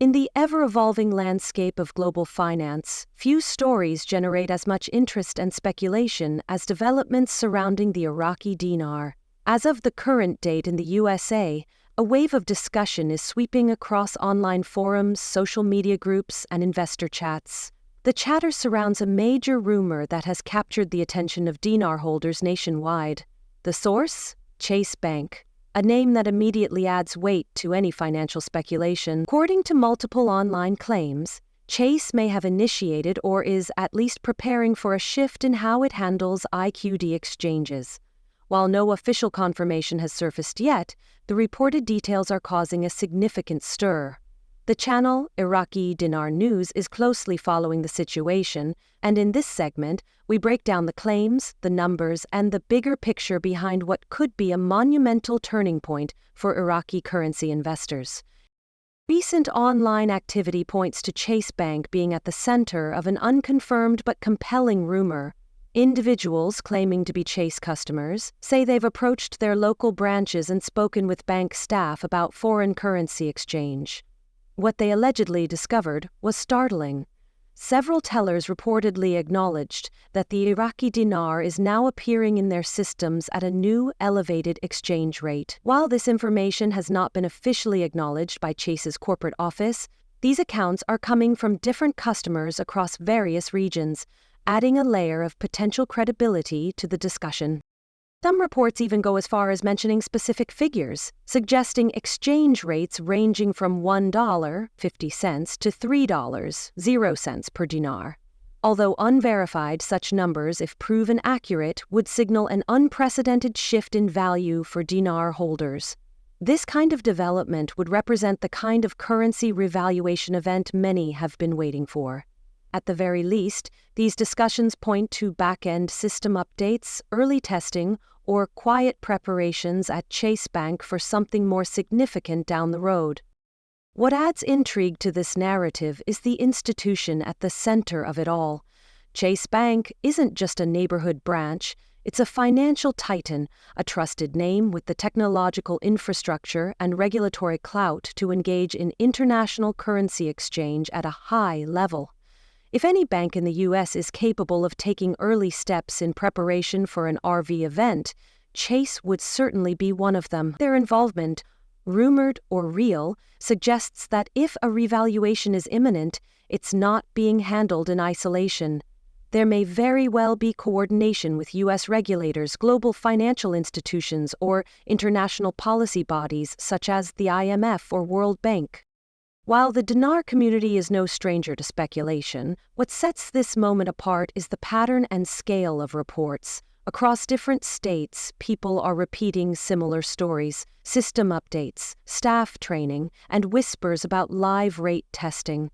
In the ever-evolving landscape of global finance, few stories generate as much interest and speculation as developments surrounding the Iraqi dinar. As of the current date in the USA, a wave of discussion is sweeping across online forums, social media groups, and investor chats. The chatter surrounds a major rumor that has captured the attention of dinar holders nationwide. The source? Chase Bank, a name that immediately adds weight to any financial speculation. According to multiple online claims, Chase may have initiated or is at least preparing for a shift in how it handles IQD exchanges. While no official confirmation has surfaced yet, the reported details are causing a significant stir. The channel, Iraqi Dinar News, is closely following the situation, and in this segment, we break down the claims, the numbers, and the bigger picture behind what could be a monumental turning point for Iraqi currency investors. Recent online activity points to Chase Bank being at the center of an unconfirmed but compelling rumor. Individuals claiming to be Chase customers say they've approached their local branches and spoken with bank staff about foreign currency exchange. What they allegedly discovered was startling. Several tellers reportedly acknowledged that the Iraqi dinar is now appearing in their systems at a new, elevated exchange rate. While this information has not been officially acknowledged by Chase's corporate office, these accounts are coming from different customers across various regions, adding a layer of potential credibility to the discussion. Some reports even go as far as mentioning specific figures, suggesting exchange rates ranging from $1.50 to $3.00 per dinar. Although unverified, such numbers, if proven accurate, would signal an unprecedented shift in value for dinar holders. This kind of development would represent the kind of currency revaluation event many have been waiting for. At the very least, these discussions point to back-end system updates, early testing, or quiet preparations at Chase Bank for something more significant down the road. What adds intrigue to this narrative is the institution at the center of it all. Chase Bank isn't just a neighborhood branch, it's a financial titan, a trusted name with the technological infrastructure and regulatory clout to engage in international currency exchange at a high level. If any bank in the U.S. is capable of taking early steps in preparation for an RV event, Chase would certainly be one of them. Their involvement, rumored or real, suggests that if a revaluation is imminent, it's not being handled in isolation. There may very well be coordination with U.S. regulators, global financial institutions, or international policy bodies such as the IMF or World Bank. While the dinar community is no stranger to speculation, what sets this moment apart is the pattern and scale of reports. Across different states, people are repeating similar stories, system updates, staff training, and whispers about live rate testing.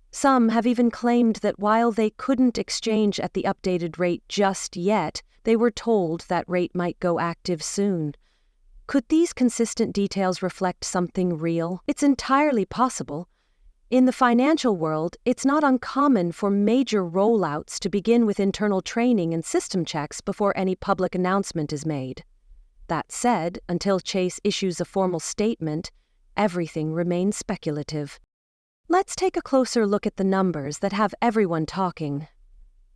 Some have even claimed that while they couldn't exchange at the updated rate just yet, they were told that rate might go active soon. Could these consistent details reflect something real? It's entirely possible. In the financial world, it's not uncommon for major rollouts to begin with internal training and system checks before any public announcement is made. That said, until Chase issues a formal statement, everything remains speculative. Let's take a closer look at the numbers that have everyone talking.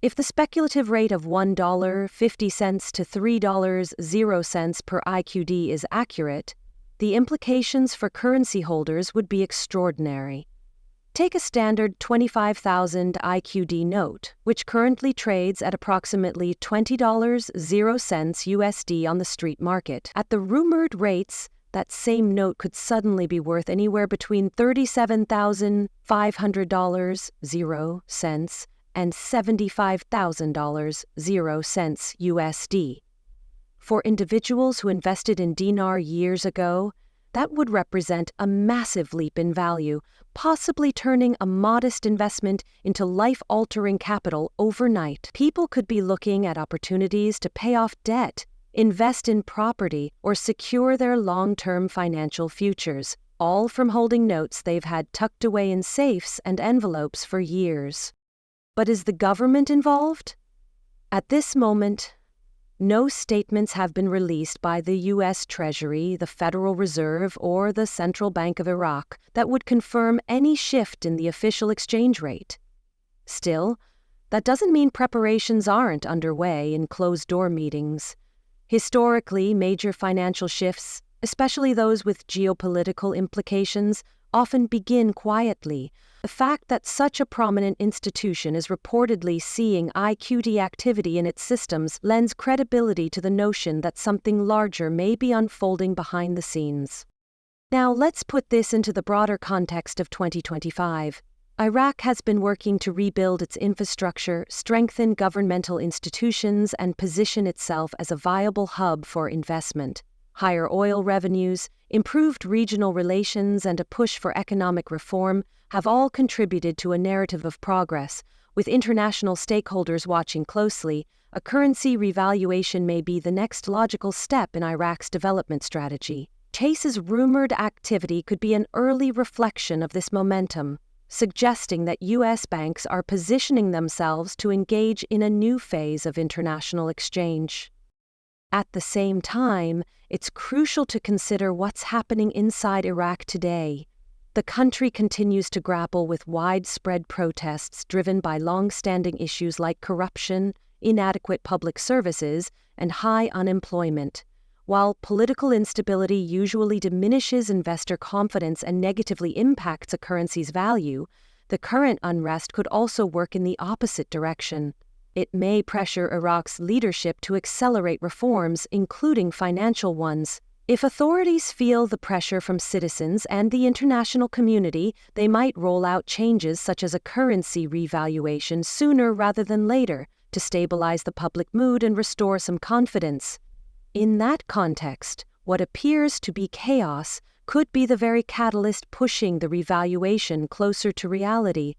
If the speculative rate of $1.50 to $3.00 per IQD is accurate, the implications for currency holders would be extraordinary. Take a standard 25,000 IQD note, which currently trades at approximately $20.00 USD on the street market. At the rumored rates, that same note could suddenly be worth anywhere between $37,500.00 and $75,000.00 USD. For individuals who invested in dinar years ago, that would represent a massive leap in value, possibly turning a modest investment into life-altering capital overnight. People could be looking at opportunities to pay off debt, invest in property, or secure their long-term financial futures, all from holding notes they've had tucked away in safes and envelopes for years. But is the government involved? At this moment, No statements have been released by the U.S. Treasury, the Federal Reserve, or the Central Bank of Iraq that would confirm any shift in the official exchange rate. Still, that doesn't mean preparations aren't underway in closed-door meetings. Historically, major financial shifts, especially those with geopolitical implications, often begin quietly. The fact that such a prominent institution is reportedly seeing IQD activity in its systems lends credibility to the notion that something larger may be unfolding behind the scenes. Now, let's put this into the broader context of 2025. Iraq has been working to rebuild its infrastructure, strengthen governmental institutions, and position itself as a viable hub for investment. Higher oil revenues, improved regional relations, and a push for economic reform have all contributed to a narrative of progress. With international stakeholders watching closely, a currency revaluation may be the next logical step in Iraq's development strategy. Chase's rumored activity could be an early reflection of this momentum, suggesting that U.S. banks are positioning themselves to engage in a new phase of international exchange. At the same time, it's crucial to consider what's happening inside Iraq today. The country continues to grapple with widespread protests driven by long-standing issues like corruption, inadequate public services, and high unemployment. While political instability usually diminishes investor confidence and negatively impacts a currency's value, the current unrest could also work in the opposite direction. It may pressure Iraq's leadership to accelerate reforms, including financial ones. If authorities feel the pressure from citizens and the international community, they might roll out changes such as a currency revaluation sooner rather than later to stabilize the public mood and restore some confidence. In that context, what appears to be chaos could be the very catalyst pushing the revaluation closer to reality.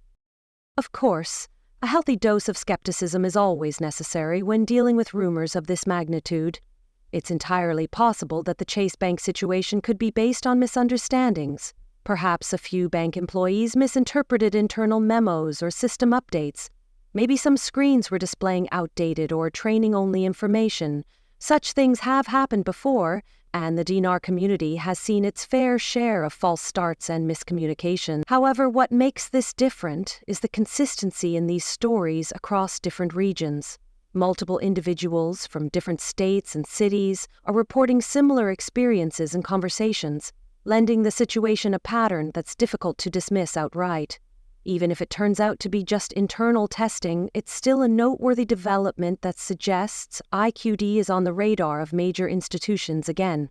Of course, a healthy dose of skepticism is always necessary when dealing with rumors of this magnitude. It's entirely possible that the Chase Bank situation could be based on misunderstandings. Perhaps a few bank employees misinterpreted internal memos or system updates. Maybe some screens were displaying outdated or training-only information. Such things have happened before, and the dinar community has seen its fair share of false starts and miscommunication. However, what makes this different is the consistency in these stories across different regions. Multiple individuals from different states and cities are reporting similar experiences and conversations, lending the situation a pattern that's difficult to dismiss outright. Even if it turns out to be just internal testing, it's still a noteworthy development that suggests IQD is on the radar of major institutions again.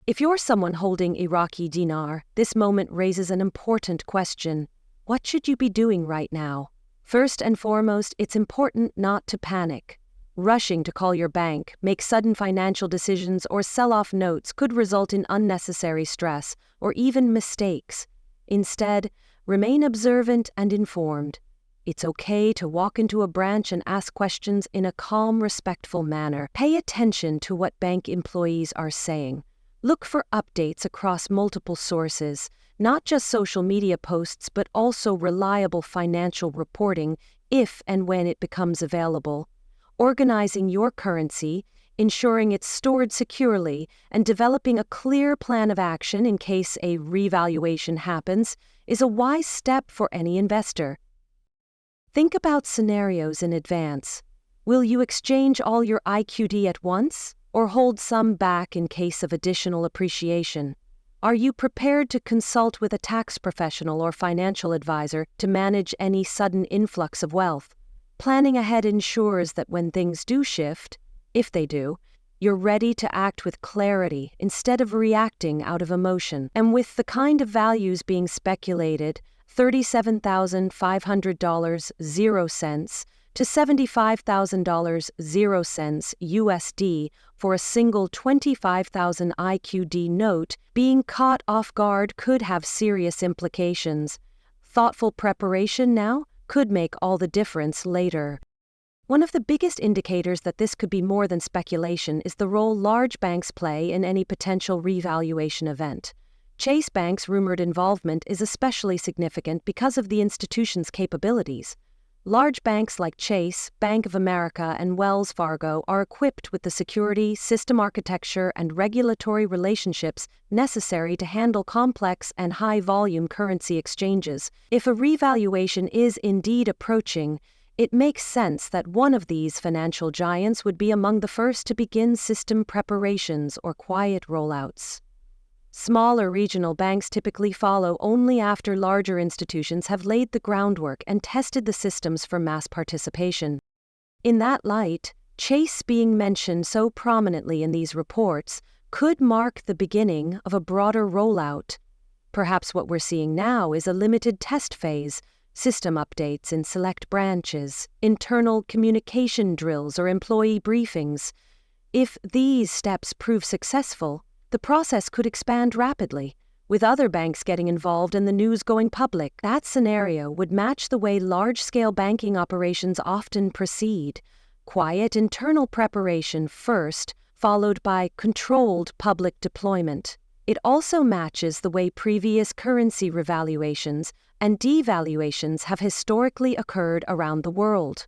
If you're someone holding Iraqi dinar, this moment raises an important question. What should you be doing right now? First and foremost, it's important not to panic. Rushing to call your bank, make sudden financial decisions, or sell off notes could result in unnecessary stress or even mistakes. Instead, remain observant and informed. It's okay to walk into a branch and ask questions in a calm, respectful manner. Pay attention to what bank employees are saying. Look for updates across multiple sources, not just social media posts but also reliable financial reporting if and when it becomes available. Organizing your currency, ensuring it's stored securely, and developing a clear plan of action in case a revaluation happens is a wise step for any investor. Think about scenarios in advance. Will you exchange all your IQD at once, or hold some back in case of additional appreciation? Are you prepared to consult with a tax professional or financial advisor to manage any sudden influx of wealth? Planning ahead ensures that when things do shift, if they do, you're ready to act with clarity instead of reacting out of emotion. And with the kind of values being speculated, $37,500 0 cents to $75,000 0 cents USD for a single 25,000 IQD note, being caught off guard could have serious implications. Thoughtful preparation now could make all the difference later. One of the biggest indicators that this could be more than speculation is the role large banks play in any potential revaluation event. Chase Bank's rumored involvement is especially significant because of the institution's capabilities. Large banks like Chase, Bank of America, and Wells Fargo are equipped with the security, system architecture, and regulatory relationships necessary to handle complex and high-volume currency exchanges. If a revaluation is indeed approaching, it makes sense that one of these financial giants would be among the first to begin system preparations or quiet rollouts. Smaller regional banks typically follow only after larger institutions have laid the groundwork and tested the systems for mass participation. In that light, Chase being mentioned so prominently in these reports could mark the beginning of a broader rollout. Perhaps what we're seeing now is a limited test phase, system updates in select branches, internal communication drills, or employee briefings. If these steps prove successful, the process could expand rapidly, with other banks getting involved and the news going public. That scenario would match the way large-scale banking operations often proceed: quiet internal preparation first, followed by controlled public deployment. It also matches the way previous currency revaluations and devaluations have historically occurred around the world.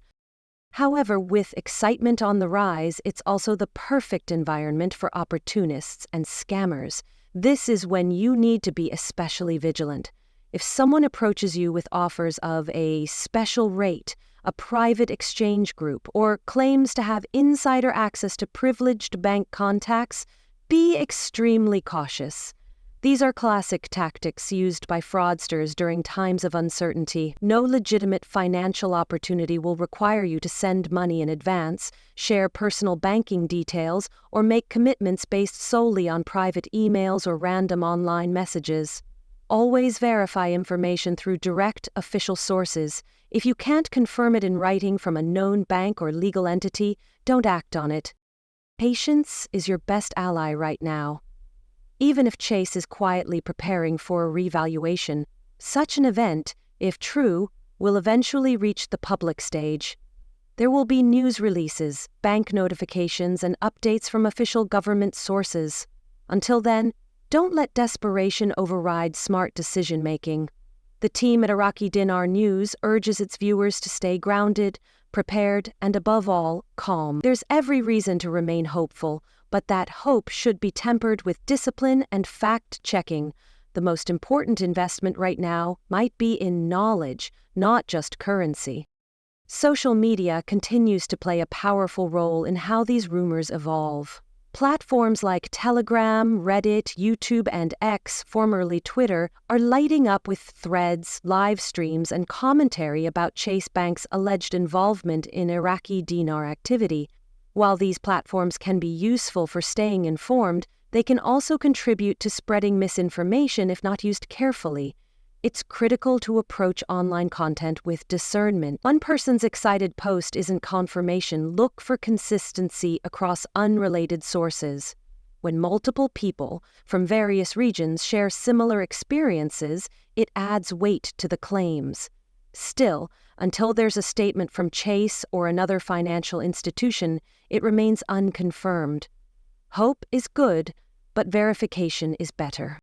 However, with excitement on the rise, it's also the perfect environment for opportunists and scammers. This is when you need to be especially vigilant. If someone approaches you with offers of a special rate, a private exchange group, or claims to have insider access to privileged bank contacts, be extremely cautious. These are classic tactics used by fraudsters during times of uncertainty. No legitimate financial opportunity will require you to send money in advance, share personal banking details, or make commitments based solely on private emails or random online messages. Always verify information through direct, official sources. If you can't confirm it in writing from a known bank or legal entity, don't act on it. Patience is your best ally right now. Even if Chase is quietly preparing for a revaluation, such an event, if true, will eventually reach the public stage. There will be news releases, bank notifications, and updates from official government sources. Until then, don't let desperation override smart decision-making. The team at Iraqi Dinar News urges its viewers to stay grounded, prepared, and above all, calm. There's every reason to remain hopeful, but that hope should be tempered with discipline and fact-checking. The most important investment right now might be in knowledge, not just currency. Social media continues to play a powerful role in how these rumors evolve. Platforms like Telegram, Reddit, YouTube, and X, formerly Twitter, are lighting up with threads, live streams, and commentary about Chase Bank's alleged involvement in Iraqi dinar activity. While these platforms can be useful for staying informed, they can also contribute to spreading misinformation if not used carefully. It's critical to approach online content with discernment. One person's excited post isn't confirmation. Look for consistency across unrelated sources. When multiple people from various regions share similar experiences, it adds weight to the claims. Still, until there's a statement from Chase or another financial institution, it remains unconfirmed. Hope is good, but verification is better.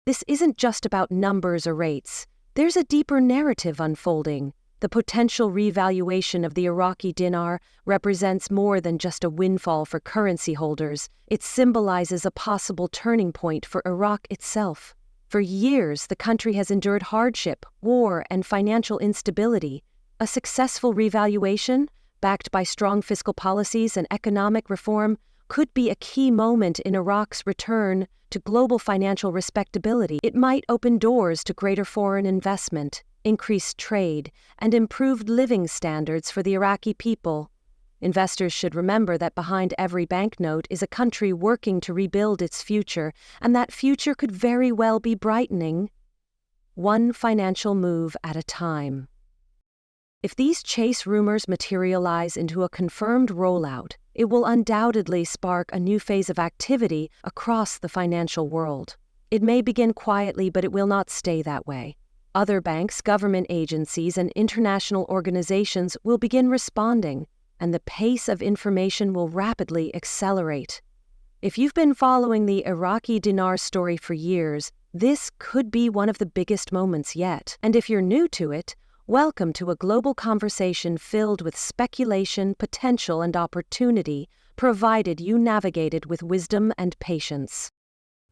This isn't just about numbers or rates. There's a deeper narrative unfolding. The potential revaluation of the Iraqi dinar represents more than just a windfall for currency holders. It symbolizes a possible turning point for Iraq itself. For years, the country has endured hardship, war, and financial instability. A successful revaluation, backed by strong fiscal policies and economic reform, could be a key moment in Iraq's return to global financial respectability. It might open doors to greater foreign investment, increased trade, and improved living standards for the Iraqi people. Investors should remember that behind every banknote is a country working to rebuild its future, and that future could very well be brightening, one financial move at a time. If these Chase rumors materialize into a confirmed rollout, it will undoubtedly spark a new phase of activity across the financial world. It may begin quietly, but it will not stay that way. Other banks, government agencies, and international organizations will begin responding, and the pace of information will rapidly accelerate. If you've been following the Iraqi dinar story for years, this could be one of the biggest moments yet. And if you're new to it, Welcome to a global conversation filled with speculation, potential, and opportunity, provided you navigate it with wisdom and patience.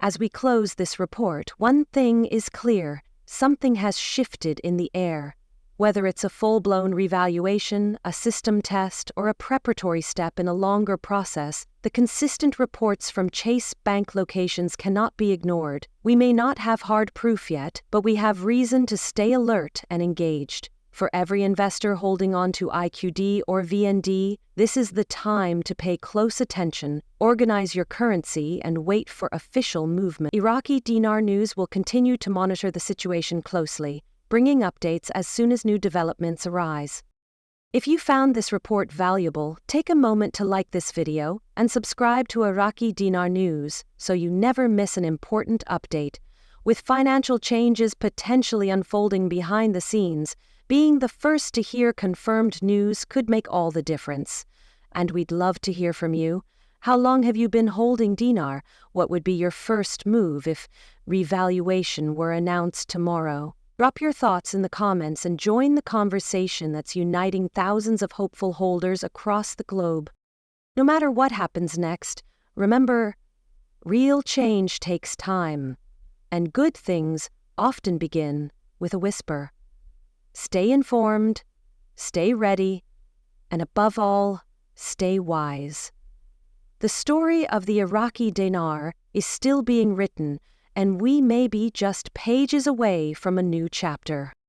As we close this report, one thing is clear: something has shifted in the air. Whether it's a full-blown revaluation, a system test, or a preparatory step in a longer process, the consistent reports from Chase Bank locations cannot be ignored. We may not have hard proof yet, but we have reason to stay alert and engaged. For every investor holding on to IQD or VND, this is the time to pay close attention, organize your currency, and wait for official movement. Iraqi Dinar News will continue to monitor the situation closely, bringing updates as soon as new developments arise. If you found this report valuable, take a moment to like this video and subscribe to Iraqi Dinar News so you never miss an important update. With financial changes potentially unfolding behind the scenes, being the first to hear confirmed news could make all the difference. And we'd love to hear from you. How long have you been holding dinar? What would be your first move if revaluation were announced tomorrow? Drop your thoughts in the comments and join the conversation that's uniting thousands of hopeful holders across the globe. No matter what happens next, remember, real change takes time, and good things often begin with a whisper. Stay informed, stay ready, and above all, stay wise. The story of the Iraqi dinar is still being written, and we may be just pages away from a new chapter.